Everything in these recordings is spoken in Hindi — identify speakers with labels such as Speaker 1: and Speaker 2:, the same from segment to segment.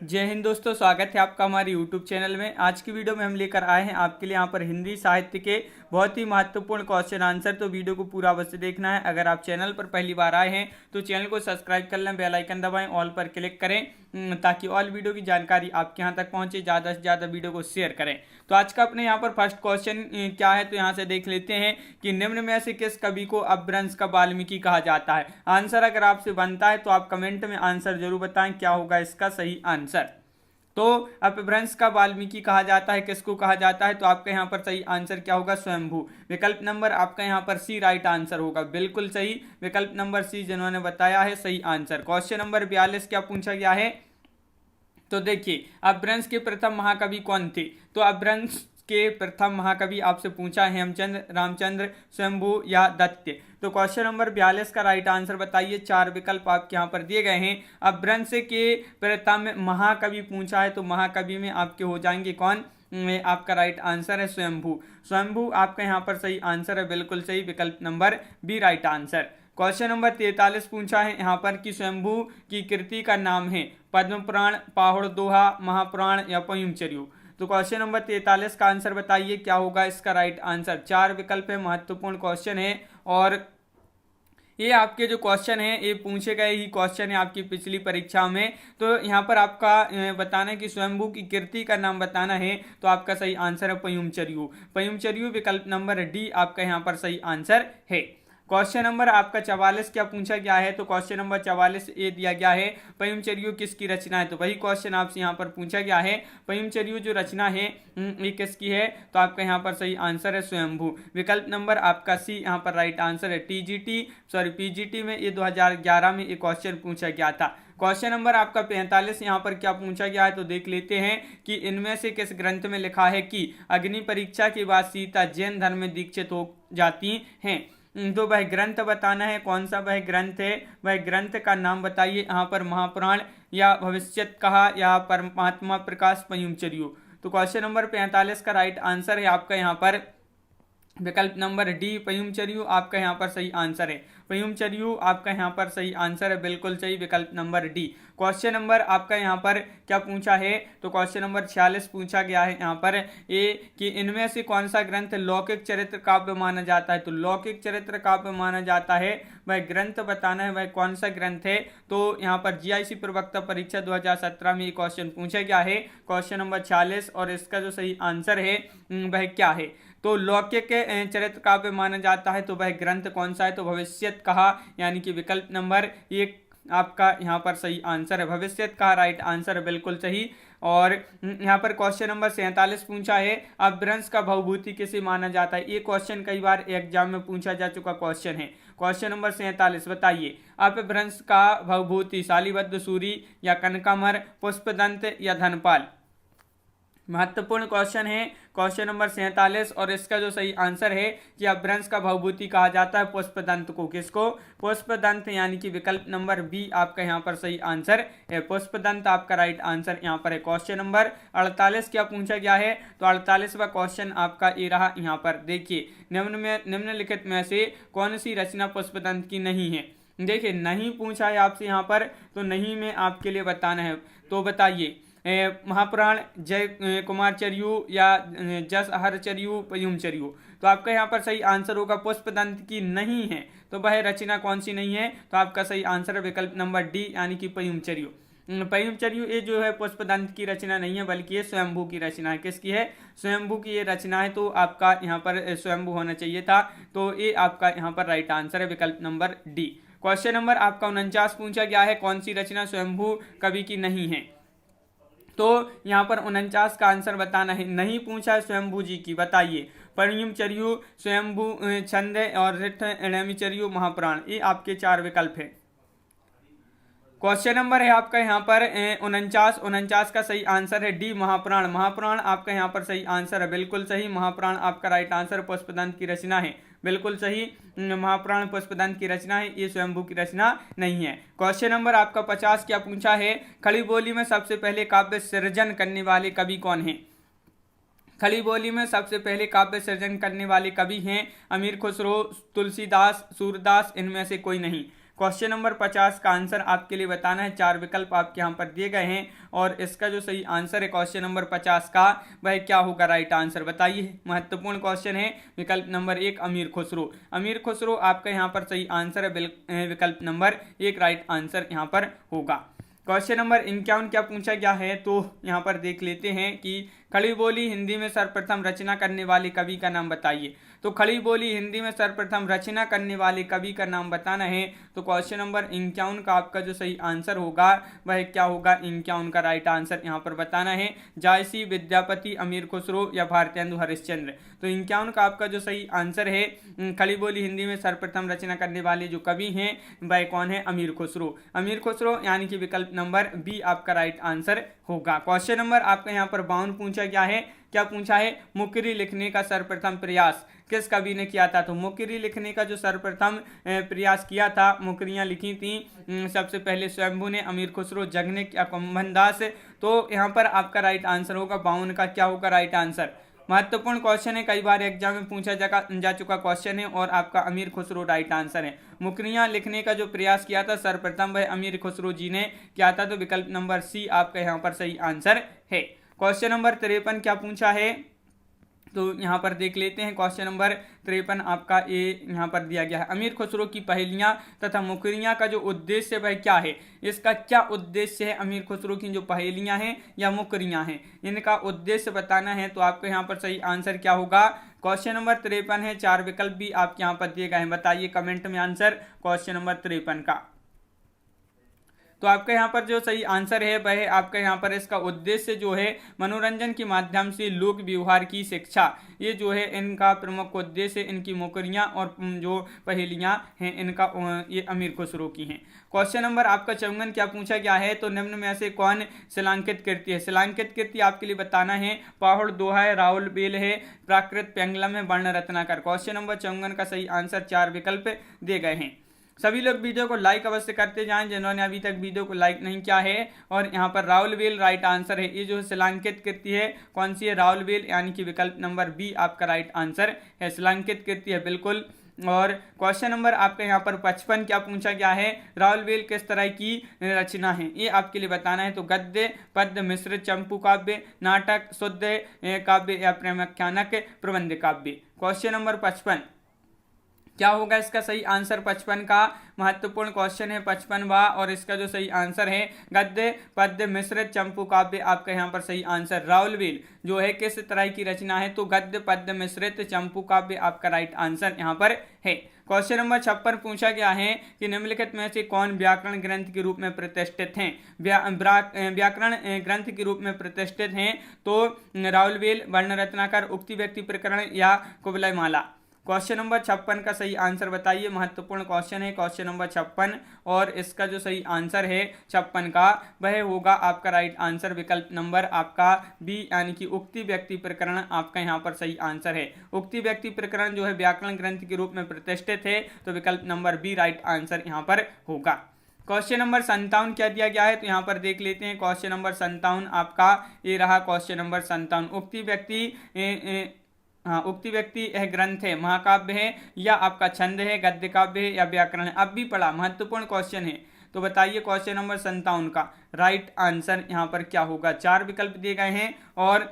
Speaker 1: जय हिंद दोस्तों, स्वागत है आपका हमारे YouTube चैनल में। आज की वीडियो में हम लेकर आए हैं आपके लिए यहाँ पर हिंदी साहित्य के बहुत ही महत्वपूर्ण क्वेश्चन आंसर। तो वीडियो को पूरा अवश्य देखना है। अगर आप चैनल पर पहली बार आए हैं तो चैनल को सब्सक्राइब कर लें, बेल आइकन दबाएं, ऑल पर क्लिक करें ताकि ऑल वीडियो की जानकारी आपके यहाँ तक पहुँचे। ज़्यादा से ज़्यादा वीडियो को शेयर करें। तो आज का अपने यहाँ पर फर्स्ट क्वेश्चन क्या है, तो यहाँ से देख लेते हैं कि निम्न में से किस कवि को अपभ्रंश का वाल्मीकि कहा जाता है। आंसर अगर आपसे बनता है तो आप कमेंट में आंसर जरूर बताएं क्या होगा इसका सही आंसर। तो अपभ्रंश का वाल्मीकि कहा जाता है, किसको कहा जाता है, तो आपका यहाँ पर सही आंसर क्या होगा, स्वयंभू। विकल्प नंबर आपका यहाँ पर सी राइट आंसर होगा, बिल्कुल सही। विकल्प नंबर सी जिन्होंने बताया है सही आंसर। क्वेश्चन नंबर 42 क्या पूछा गया है, तो देखिए अपभ्रंश के प्रथम महाकवि कौन थे। तो अपभ्रंश के प्रथम महाकवि आपसे पूछा हेमचंद्र, रामचंद्र, स्वयंभू या दत्त। तो क्वेश्चन नंबर 42 का राइट आंसर बताइए। 4 विकल्प आपके यहाँ पर दिए गए हैं। अपभ्रंश के प्रथम महाकवि पूछा है तो महाकवि में आपके हो जाएंगे कौन, आपका राइट आंसर है स्वयंभू। स्वयंभू आपका यहाँ पर सही आंसर है, बिल्कुल सही। विकल्प number B right answer. Question number 43 पूछा है यहाँ पर कि स्वयंभू की कृति का नाम है पद्म पुराण, पाहुड़ दोहा, महापुराण या पयुमचर्यू। तो क्वेश्चन नंबर 43 का आंसर बताइए क्या होगा इसका राइट आंसर। 4 विकल्प है, महत्वपूर्ण क्वेश्चन है और ये आपके जो क्वेश्चन है ये पूछे गए ही क्वेश्चन है आपकी पिछली परीक्षा में। तो यहाँ पर आपका बताना है कि स्वयंभू की कृति का नाम बताना है, तो आपका सही आंसर है पयुमचर्यू। पयुमचर्यू विकल्प नंबर डी आपका यहाँ पर सही आंसर है। क्वेश्चन नंबर आपका 44 क्या पूछा गया है, तो क्वेश्चन नंबर 44 ये दिया गया है पयुमचर्यू किसकी रचना है। तो वही क्वेश्चन आपसे यहाँ पर पूछा गया है, पयुमचर्यू जो रचना है ये किसकी है, तो आपका यहाँ पर सही आंसर है स्वयंभू। विकल्प नंबर आपका सी यहाँ पर राइट आंसर है। पीजीटी में ये 2011 में ये क्वेश्चन पूछा गया था। क्वेश्चन नंबर आपका 45 यहाँ पर क्या पूछा गया है, तो देख लेते हैं कि इनमें से किस ग्रंथ में लिखा है कि अग्नि परीक्षा के बाद सीता जैन धर्म में दीक्षित हो जाती हैं। तो वह ग्रंथ बताना है, कौन सा वह ग्रंथ है, वह ग्रंथ का नाम बताइए। यहाँ पर महापुराण या भविष्यत कहा या परमात्मा प्रकाश पयुमचर्यू। तो क्वेश्चन नंबर 45 का राइट आंसर है आपका यहाँ पर विकल्प नंबर डी पयुमचर्यू आपका यहाँ पर सही आंसर है। पयुमचर्यू आपका यहाँ पर सही आंसर है, बिल्कुल सही। विकल्प नंबर डी। क्वेश्चन नंबर आपका यहाँ पर क्या पूछा है, तो क्वेश्चन नंबर 46 पूछा गया है यहाँ पर ये कि इनमें से कौन सा ग्रंथ लौकिक चरित्र काव्य माना जाता है। तो लौकिक चरित्र काव्य माना जाता है, वह ग्रंथ बताना है, वह कौन सा ग्रंथ है। तो यहाँ पर जीआईसी प्रवक्ता परीक्षा 2017 में ये क्वेश्चन पूछा गया है, क्वेश्चन नंबर 46, और इसका जो सही आंसर है वह क्या है। तो लौकिक चरित्र काव्य माना जाता है तो वह ग्रंथ कौन सा है, तो भविष्यत कहा, यानी कि विकल्प नंबर 1 आपका यहाँ पर सही आंसर है। भविष्यत कहा राइट आंसर है, बिल्कुल सही। और यहाँ पर क्वेश्चन नंबर 47 पूछा है अपभ्रंश का भवभूति किसे माना जाता है। ये क्वेश्चन कई बार एग्जाम में पूछा जा चुका क्वेश्चन है। क्वेश्चन नंबर 47 बताइए अपभ्रंश का भवभूति शालीबद्ध सूरी या कनकामर, पुष्पदंत या धनपाल। महत्वपूर्ण क्वेश्चन है क्वेश्चन नंबर 47 और इसका जो सही आंसर है कि अपभ्रंश का भवभूति कहा जाता है पुष्पदंत को। किसको, पुष्पदंत, यानी कि विकल्प नंबर बी आपका यहाँ पर सही आंसर है। पुष्पदंत आपका राइट आंसर यहाँ पर है। क्वेश्चन नंबर 48 क्या पूछा गया है, तो 48वां क्वेश्चन आपका ये रहा। यहाँ पर देखिए निम्नलिखित में से कौन सी रचना पुष्पदंत की नहीं है। देखिए नहीं पूछा है आपसे यहाँ पर, तो नहीं में आपके लिए बताना है। तो बताइए महापुराण, जय कुमारचर्यू या जस हरचर्यू, पयुमचर्यू। तो आपका यहाँ पर सही आंसर होगा पुष्पदंत की नहीं है, तो वह रचना कौन सी नहीं है, तो आपका सही आंसर है विकल्प नंबर डी, यानी कि पयुमचर्यू। पयुमचर्यू ये जो है पुष्पदंत की रचना नहीं है, बल्कि ये स्वयंभू की रचना है। किसकी है, स्वयंभू की ये रचना है। तो आपका यहाँ पर स्वयंभू होना चाहिए था, तो ये आपका यहाँ पर राइट आंसर है, विकल्प नंबर डी। क्वेश्चन नंबर आपका 49 पूछा गया है कौन सी रचना स्वयंभू कवि की नहीं है। तो यहाँ पर 49 का आंसर बताना है। नहीं पूछा है स्वयंभू जी की, बताइए पयुमचर्यू, स्वयंभू छंद और ऋणमिचर्यू, महापुराण। ये आपके 4 विकल्प है। क्वेश्चन नंबर है आपका यहाँ पर 49 का सही आंसर है डी महापुराण। महापुराण आपका यहाँ पर सही आंसर है, बिल्कुल सही। महापुराण आपका राइट आंसर पुष्पदंत की रचना है, बिल्कुल सही। महापुराण पुष्पदंत की रचना है, ये स्वयंभू की रचना नहीं है। क्वेश्चन नंबर आपका 50 क्या पूछा है, खड़ी बोली में सबसे पहले काव्य सृजन करने वाले कवि कौन है। खड़ी बोली में सबसे पहले काव्य सृजन करने वाले कवि हैं अमीर खुसरो, तुलसीदास, सूरदास, इनमें से कोई नहीं। क्वेश्चन नंबर 50 का आंसर आपके लिए बताना है। 4 विकल्प आपके यहाँ पर दिए गए हैं और इसका जो सही आंसर है क्वेश्चन नंबर 50 का वह क्या होगा राइट आंसर बताइए। महत्वपूर्ण क्वेश्चन है। विकल्प नंबर 1 अमीर खुसरो। अमीर खुसरो आपका यहाँ पर सही आंसर है। विकल्प नंबर 1 राइट आंसर यहाँ पर होगा। क्वेश्चन नंबर 51 क्या पूछा गया है, तो यहाँ पर देख लेते हैं कि खड़ी बोली हिंदी में सर्वप्रथम रचना करने वाले कवि का नाम बताइए। तो खड़ी बोली हिंदी में सर्वप्रथम रचना करने वाले कवि का नाम बताना है। तो क्वेश्चन नंबर 51 का आपका जो सही आंसर होगा वह क्या होगा, 51 का राइट आंसर यहाँ पर बताना है। जायसी, विद्यापति, अमीर खुसरो या भारतेंदु हरिश्चंद्र। तो 51 का आपका जो सही आंसर है, खड़ी बोली हिंदी में सर्वप्रथम रचना करने वाले जो कवि हैं वह कौन है, अमीर खुसरो। अमीर खुसरो यानी कि विकल्प नंबर बी आपका राइट आंसर होगा। क्वेश्चन नंबर आपका यहाँ पर 52 पूछा गया है। क्या पूछा है, मुकरी लिखने का सर्वप्रथम प्रयास किस कवि ने किया था। तो मुकरी लिखने का जो सर्वप्रथम प्रयास किया था, मुकरियां लिखी थी सबसे पहले स्वयंभू ने, अमीर खुसरो, जगनिक या कुंभन दास। तो यहाँ पर आपका राइट आंसर होगा 52 का क्या होगा राइट आंसर। महत्वपूर्ण क्वेश्चन है, कई बार एग्जाम में पूछा जा चुका क्वेश्चन है और आपका अमीर खुसरो राइट आंसर है। मुकरियां लिखने का जो प्रयास किया था सर्वप्रथम वह अमीर खुसरो जी ने किया था। तो विकल्प नंबर सी आपका यहाँ पर सही आंसर है। क्वेश्चन नंबर 53 क्या पूछा है, तो यहाँ पर देख लेते हैं। क्वेश्चन नंबर 53 आपका ए यहाँ पर दिया गया है। अमीर खुसरो की पहेलियाँ तथा मुकरियाँ का जो उद्देश्य वह क्या है, इसका क्या उद्देश्य है। अमीर खुसरो की जो पहेलियाँ हैं या मुकरियाँ हैं इनका उद्देश्य बताना है। तो आपको यहाँ पर सही आंसर क्या होगा, क्वेश्चन नंबर 53 है। 4 विकल्प भी आपके यहाँ पर दिए गए हैं, बताइए कमेंट में आंसर क्वेश्चन नंबर 53 का। तो आपका यहाँ पर जो सही आंसर है वह आपका यहाँ पर इसका उद्देश्य जो है मनोरंजन के माध्यम से लोक व्यवहार की शिक्षा, ये जो है इनका प्रमुख उद्देश्य। इनकी मुकरियाँ और जो पहेलियाँ हैं इनका ये अमीर खुसरो की हैं। क्वेश्चन नंबर आपका 54 क्या पूछा गया है, तो निम्न में से कौन शिलांकित कृति है। शिलांकित कृति आपके लिए बताना है। पाहुड़ दोहा है, राउल बेल है, प्राकृत पेंगलम है, वर्ण रत्नाकर। क्वेश्चन नंबर 54 का सही आंसर 4 विकल्प दिए गए हैं। सभी लोग वीडियो को लाइक अवश्य करते जाएं जिन्होंने अभी तक वीडियो को लाइक नहीं किया है। और यहाँ पर राउलवेल राइट आंसर है। ये जो शिलांकित कृति है कौन सी है, राउलवेल यानी कि विकल्प नंबर बी आपका राइट आंसर है। शिलांकित कृति है बिल्कुल। और क्वेश्चन नंबर आपका यहाँ पर 55 क्या पूछा गया है, राउलवेल किस तरह की रचना है, ये आपके लिए बताना है। तो गद्य, पद्य, मिश्रित, चंपू काव्य, नाटक, शुद्ध काव्य या प्रेमाख्यानक, प्रबंध काव्य। क्वेश्चन नंबर 55 क्या होगा इसका सही आंसर। 55 का महत्वपूर्ण क्वेश्चन है 55वां और इसका जो सही आंसर है गद्य, पद्य, मिश्रित, चंपू काव्य। आपका यहाँ पर सही आंसर राउलवेल जो है किस तरह की रचना है, तो गद्य, पद्य, मिश्रित, चंपू काव्य आपका राइट आंसर यहाँ पर है। क्वेश्चन नंबर 56 पूछा गया है कि निम्नलिखित में से कौन व्याकरण ग्रंथ के रूप में प्रतिष्ठित हैं। व्याकरण ग्रंथ के रूप में प्रतिष्ठित हैं तो राउलवेल, वर्ण रत्नाकर, उक्ति व्यक्ति प्रकरण या कुवलय माला। क्वेश्चन नंबर 56 का सही आंसर बताइए। महत्वपूर्ण क्वेश्चन है क्वेश्चन नंबर 56 और इसका जो सही आंसर है 56 का वह होगा आपका राइट आंसर विकल्प नंबर आपका बी यानी कि उक्ति व्यक्ति प्रकरण आपका यहाँ पर सही आंसर है। उक्ति व्यक्ति प्रकरण जो है व्याकरण ग्रंथ के रूप में प्रतिष्ठित है तो विकल्प नंबर बी राइट आंसर यहाँ पर होगा। क्वेश्चन नंबर 57 क्या दिया गया है, तो यहाँ पर देख लेते हैं। क्वेश्चन नंबर 57 आपका ये रहा। क्वेश्चन नंबर 57 उक्ति व्यक्ति है ग्रंथ है, महाकाव्य है या आपका छंद है, गद्य काव्य है या व्याकरण है। अब भी पढ़ा, महत्वपूर्ण क्वेश्चन है। तो बताइए क्वेश्चन नंबर 57 का राइट आंसर यहाँ पर क्या होगा। 4 विकल्प दिए गए हैं और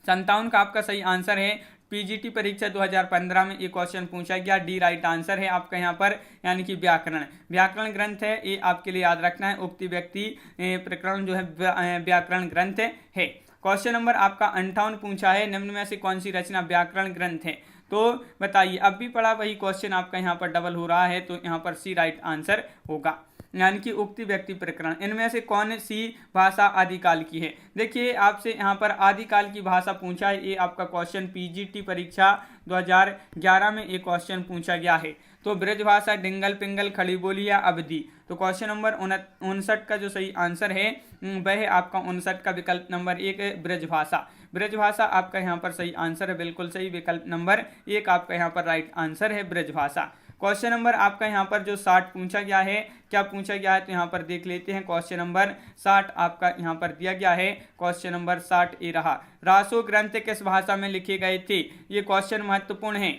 Speaker 1: 57 का आपका सही आंसर है। पीजीटी परीक्षा 2015 में ये क्वेश्चन पूछा गया, डी राइट आंसर है आपका यहाँ पर यानी कि व्याकरण ग्रंथ है, ये आपके लिए याद रखना है। उक्ति व्यक्ति प्रकरण जो है व्याकरण ग्रंथ है। क्वेश्चन नंबर आपका 58 पूछा है, निम्न में से कौन सी रचना व्याकरण ग्रंथ है। तो बताइए, अब भी पढ़ा वही क्वेश्चन आपका यहाँ पर डबल हो रहा है तो यहाँ पर सी राइट आंसर होगा यानी कि उक्ति व्यक्ति प्रकरण। इनमें से कौन सी भाषा आदिकाल की है। देखिए आपसे यहाँ पर आदिकाल की भाषा पूछा है, ये आपका क्वेश्चन पीजीटी परीक्षा 2011 में ये क्वेश्चन पूछा गया है। तो ब्रजभाषा, डिंगल पिंगल, खड़ी बोली या अवधि। तो क्वेश्चन नंबर 59 का जो सही आंसर है वह आपका 59 का विकल्प नंबर 1 है ब्रजभाषा। ब्रजभाषा आपका यहाँ पर सही आंसर है, बिल्कुल सही। विकल्प नंबर 1 आपका यहाँ पर राइट आंसर है ब्रजभाषा। क्वेश्चन नंबर आपका यहाँ पर जो 60 पूछा गया है, क्या पूछा गया है, तो यहाँ पर देख लेते हैं। क्वेश्चन नंबर 60 आपका यहाँ पर दिया गया है। क्वेश्चन नंबर 60 ये रहा। रासो ग्रंथ किस भाषा में लिखे गए थे। ये क्वेश्चन महत्वपूर्ण है।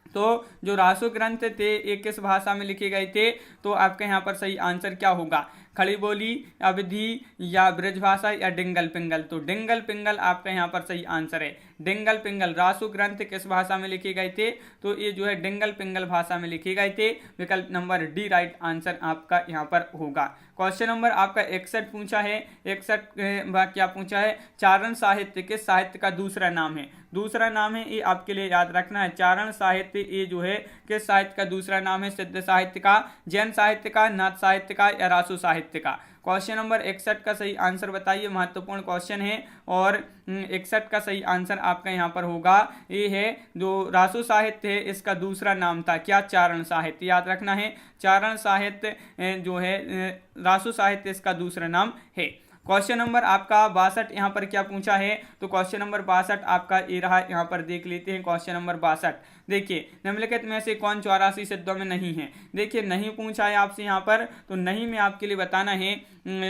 Speaker 1: तो जो रासो ग्रंथ थे ये किस भाषा में लिखे गए थे? तो आपका यहाँ पर सही आंसर क्या होगा? खड़ी बोली, अवधी या ब्रजभाषा या डिंगल पिंगल? तो डिंगल पिंगल आपका यहाँ पर सही आंसर है। डिंगल पिंगल रासो ग्रंथ किस भाषा में लिखे गए थे? तो ये जो है डिंगल पिंगल भाषा में लिखे गए थे। विकल्प नंबर डी राइट आंसर आपका यहाँ पर होगा। क्वेश्चन नंबर आपका 61 पूछा है। 61 क्या पूछा है? चारण साहित्य किस साहित्य का दूसरा नाम है? दूसरा नाम है, ये आपके लिए याद रखना है। चारण साहित्य ये जो है किस साहित्य का दूसरा नाम है? सिद्ध साहित्य का, जैन साहित्य का, नाथ साहित्य का या रासो साहित्य का? क्वेश्चन नंबर 61 का सही आंसर बताइए, महत्वपूर्ण क्वेश्चन है। और 61 का सही आंसर आपका यहाँ पर होगा, ये है जो रासो साहित्य है इसका दूसरा नाम था क्या? चारण साहित्य। याद रखना है, चारण साहित्य जो है रासो साहित्य इसका दूसरा नाम है। क्वेश्चन नंबर आपका 62 यहाँ पर क्या पूछा है? तो क्वेश्चन नंबर 62 आपका ये रहा, यहाँ पर देख लेते हैं। क्वेश्चन नंबर 62 देखिए, निम्नलिखित में से कौन 84 सिद्धों में नहीं है? देखिए नहीं पूछा है आपसे यहाँ पर, तो नहीं में आपके लिए बताना है।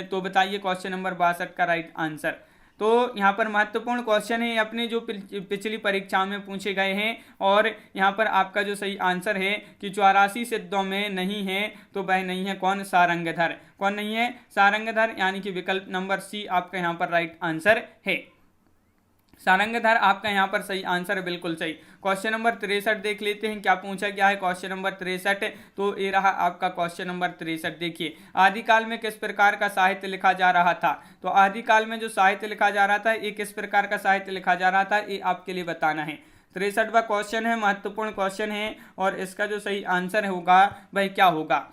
Speaker 1: तो बताइए क्वेश्चन नंबर 62 का राइट आंसर। तो यहाँ पर महत्वपूर्ण क्वेश्चन है, अपनी जो पिछली परीक्षा में पूछे गए हैं। और यहाँ पर आपका जो सही आंसर है कि 84 सिद्धों में नहीं है, तो वह नहीं है कौन? सारंगधर। कौन नहीं है? सारंगधर, यानी कि विकल्प नंबर सी आपका यहाँ पर राइट आंसर है। सारंगधर आपका यहाँ पर सही आंसर है, बिल्कुल सही। क्वेश्चन नंबर 63 देख लेते हैं क्या पूछा गया है। क्वेश्चन नंबर 63, तो ये रहा आपका क्वेश्चन नंबर 63। देखिए, आदिकाल में किस प्रकार का साहित्य लिखा जा रहा था? तो आदिकाल में जो साहित्य लिखा जा रहा था, ये किस प्रकार का साहित्य लिखा जा रहा था, ये आपके लिए बताना है। 63वां क्वेश्चन है, महत्वपूर्ण क्वेश्चन है। और इसका जो सही आंसर होगा वह क्या होगा?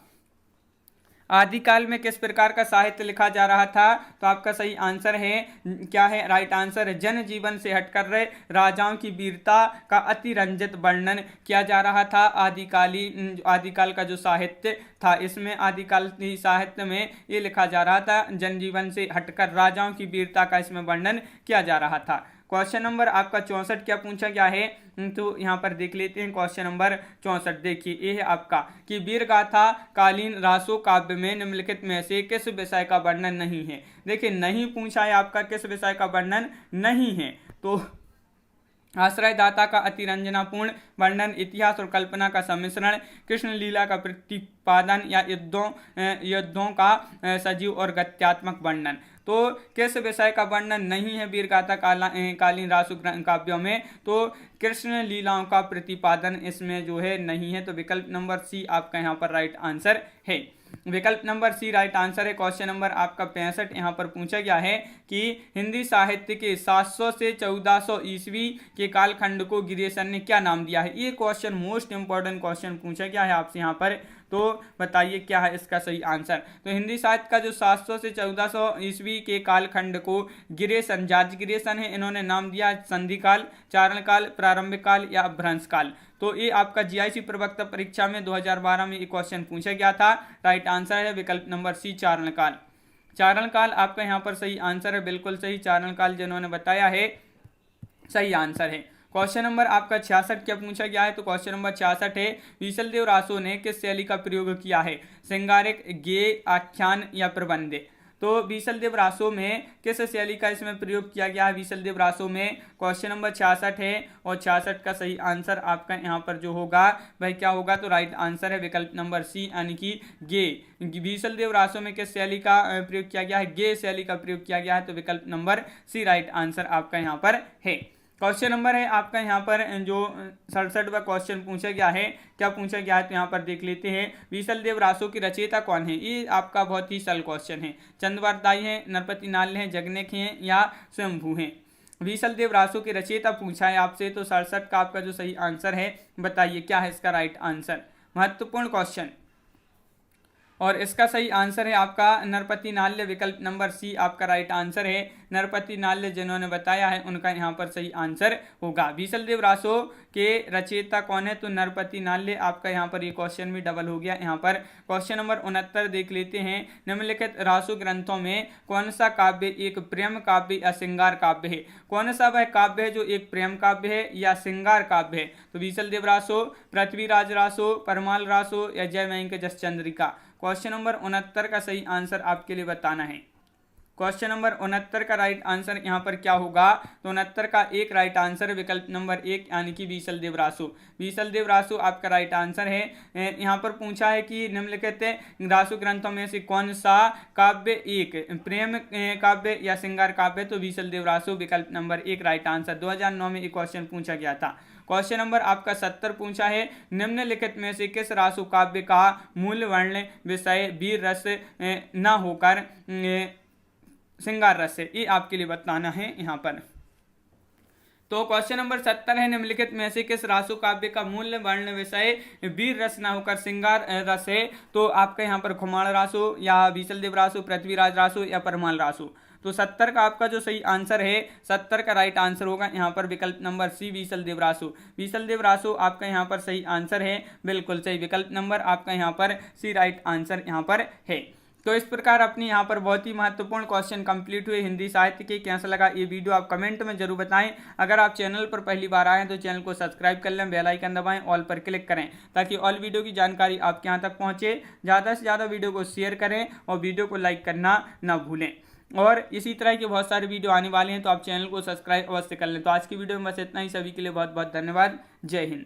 Speaker 1: आदिकाल में किस प्रकार का साहित्य लिखा जा रहा था? तो आपका सही आंसर है क्या है? राइट आंसर है, जन जीवन से हटकर रहे राजाओं की वीरता का अतिरंजित वर्णन किया जा रहा था। आदिकाल का जो साहित्य था, इसमें आदिकाल साहित्य में ये लिखा जा रहा था, जनजीवन से हटकर राजाओं की वीरता का इसमें वर्णन किया जा रहा था। क्वेश्चन नंबर आपका 64 क्या पूछा गया है? तो यहाँ पर देख लेते हैं क्वेश्चन नंबर 64। देखिए, ये है आपका कि वीर गाथा कालीन रासो काव्य में निम्नलिखित में से किस विषय का वर्णन नहीं है? देखिए नहीं पूछा है आपका, किस विषय का वर्णन नहीं है? तो आश्रयदाता का अतिरंजनापूर्ण वर्णन, इतिहास और कल्पना का सम्मिश्रण, कृष्ण लीला का प्रतिपादन या युद्धों का सजीव और गत्यात्मक वर्णन? तो किस विषय का वर्णन नहीं है वीरगाथा कालीन रासो काव्यों में? तो कृष्ण लीलाओं का प्रतिपादन इसमें जो है नहीं है। तो विकल्प नंबर सी आपका यहाँ पर राइट आंसर है। विकल्प नंबर सी राइट आंसर है। क्वेश्चन नंबर आपका 65 यहाँ पर पूछा गया है कि हिंदी साहित्य के 700 से 1400 ईस्वी के कालखंड को गिरीशन ने क्या नाम दिया है? ये क्वेश्चन मोस्ट इंपॉर्टेंट क्वेश्चन पूछा गया है आपसे यहाँ पर। तो बताइए क्या है इसका सही आंसर? तो हिंदी साहित्य का जो 700 से 1400 ईस्वी के कालखंड को गिरीशन, जॉर्ज गिरीशन है, इन्होंने नाम दिया संधि काल, चारण काल, प्रारंभिक काल या अभ्रंश काल। तो ये आपका जीआईसी प्रवक्ता परीक्षा में 2012 में ये क्वेश्चन पूछा गया था। राइट आंसर है विकल्प नंबर सी, चारण काल। चारण काल आपका यहाँ पर सही आंसर है, बिल्कुल सही। चारण काल जिन्होंने बताया है सही आंसर है। क्वेश्चन नंबर आपका 66 क्या पूछा गया है? तो क्वेश्चन नंबर 66 है, विशलदेव रासो ने किस शैली का प्रयोग किया है? श्रृंगारिक, गेय, आख्यान या प्रबंध? तो विशलदेव रासो में किस शैली का इसमें प्रयोग किया गया है? विशलदेव रासो में क्वेश्चन नंबर 66 है। और 66 का सही आंसर आपका यहाँ पर जो होगा वह क्या होगा? तो राइट आंसर है विकल्प नंबर सी, यानी कि गेय। विशलदेव रासो में किस शैली का प्रयोग किया गया है? गेय शैली का प्रयोग किया गया है। तो विकल्प नंबर सी राइट आंसर आपका यहाँ पर है। क्वेश्चन नंबर है आपका यहाँ पर जो 67वां क्वेश्चन पूछा गया है, क्या पूछा गया है? तो यहाँ पर देख लेते हैं, विशलदेव रासो की रचयिता कौन है? ये आपका बहुत ही सरल क्वेश्चन है। चंद्रवारदाई है, नरपति नाल्य है, जगनेक हैं या स्वयंभू हैं? विशलदेव रासो की रचयिता पूछा है आपसे। तो 67 का आपका जो सही आंसर है, बताइए क्या है इसका राइट आंसर? महत्वपूर्ण क्वेश्चन। और इसका सही आंसर है आपका नरपति नाल्य, विकल्प नंबर सी आपका राइट आंसर है। नरपति नाल्य जिन्होंने बताया है उनका यहाँ पर सही आंसर होगा। विशलदेव रासो के रचयिता कौन है? तो नरपति नाल्य आपका यहाँ पर ये क्वेश्चन भी डबल हो गया। यहाँ पर क्वेश्चन नंबर 69 देख लेते हैं, निम्नलिखित रासो ग्रंथों में कौन सा काव्य एक प्रेम काव्य या श्रृंगार काव्य है? कौन सा वह काव्य है जो एक प्रेम काव्य है या श्रृंगार काव्य है? तो विशलदेव रासो, पृथ्वीराज रासो, परमाल रासो या जय मयंक जसचंद्रिका? क्वेश्चन नंबर 69 का सही आंसर आपके लिए बताना है। क्वेश्चन नंबर 69 का राइट आंसर यहाँ पर क्या होगा? तो 69 का एक राइट आंसर विकल्प नंबर 1 यानी कि बीसल देवरासु। बीसल देवरासु आपका राइट आंसर है। यहाँ पर पूछा है कि निम्नलिखित रासु ग्रंथों में से कौन सा काव्य एक प्रेम काव्य या श्रृंगार काव्य? तो बीसल देवरासु विकल्प नंबर 1 राइट आंसर। 2009 में एक क्वेश्चन पूछा गया था। क्वेश्चन नंबर आपका 70 पूछा है, निम्नलिखित में से किस रासु काव्य का मूल वर्ण विषय वीर रस न होकर श्रृंगार रस है? ये आपके लिए बताना है यहाँ पर। तो क्वेश्चन नंबर 70 है, निम्नलिखित में से किस रासु काव्य का मूल वर्ण विषय वीर रस न होकर श्रृंगार रस है? तो आपका यहाँ पर खुमाण रासु या बीसल देव रासु, पृथ्वीराज रासु या परमाल रासु। तो 70 का आपका जो सही आंसर है, 70 का राइट आंसर होगा यहाँ पर विकल्प नंबर सी बीसल देवरासु। बीसल देवरासु आपका यहाँ पर सही आंसर है, बिल्कुल सही। विकल्प नंबर आपका यहाँ पर सी राइट आंसर यहाँ पर है। तो इस प्रकार अपनी यहाँ पर बहुत ही महत्वपूर्ण क्वेश्चन कंप्लीट हुए हिंदी साहित्य के। कैसा लगा ये वीडियो आप कमेंट में जरूर बताएं। अगर आप चैनल पर पहली बार आए हैं तो चैनल को सब्सक्राइब कर लें, बेल आइकन दबाएं, ऑल पर क्लिक करें ताकि ऑल वीडियो की जानकारी आपके यहाँ तक पहुँचे। ज़्यादा से ज़्यादा वीडियो को शेयर करें और वीडियो को लाइक करना ना भूलें। और इसी तरह के बहुत सारे वीडियो आने वाले हैं तो आप चैनल को सब्सक्राइब अवश्य कर लें। तो आज की वीडियो में बस इतना ही। सभी के लिए बहुत बहुत धन्यवाद। जय हिंद।